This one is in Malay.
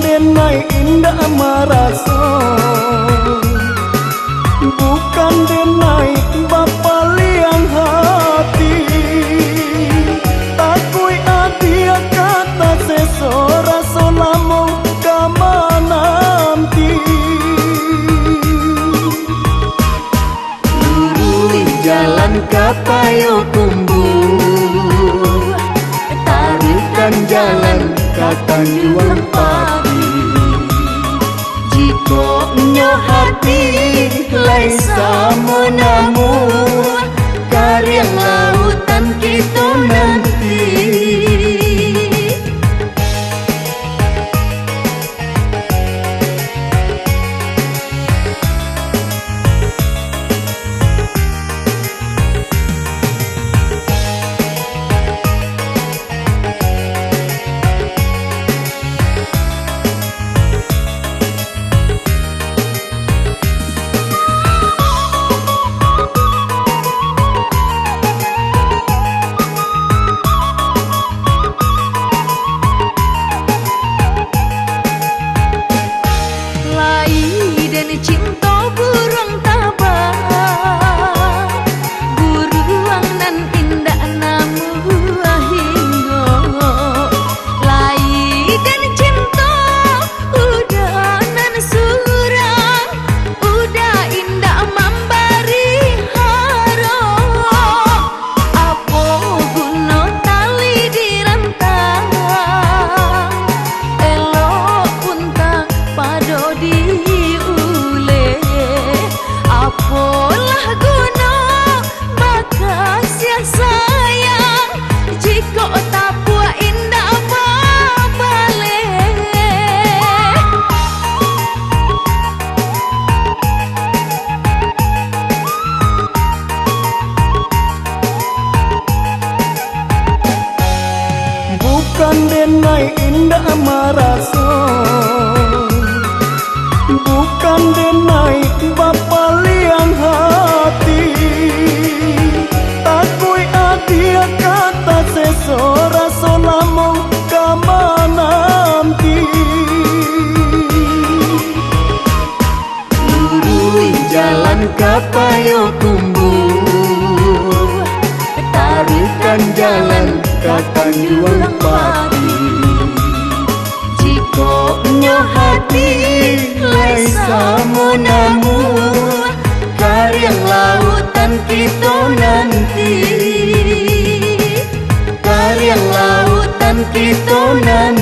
denai indah maraso, bukan denai bapa liang hati. Takui adia kata sesora solamo kamananti. Lurui jalan kapayo kumbu, taruhkan jalan katanjuang pagi. Jika nyo hati laisa monamu, karyang lautan kita nanti. Cinta burung tabah, buruang nan indah namu hingga lai dan cinta udah nan surang, udah indah memberi harap. Apa guna tali dirantang, elok pun tak pado di apalah guna bakas ya sayang, jika tak puas indah balik. Bukan denai indah maraso, bukan denai bapa liang hati. Takui adia kata sesora solamo kamananti. Lurui jalan kapayo kumbu, taruhkan jalan katanjuang pagi. Jika nyo hati laisa monamu, karyang lautan kita nanti. Karyang lautan kita nanti.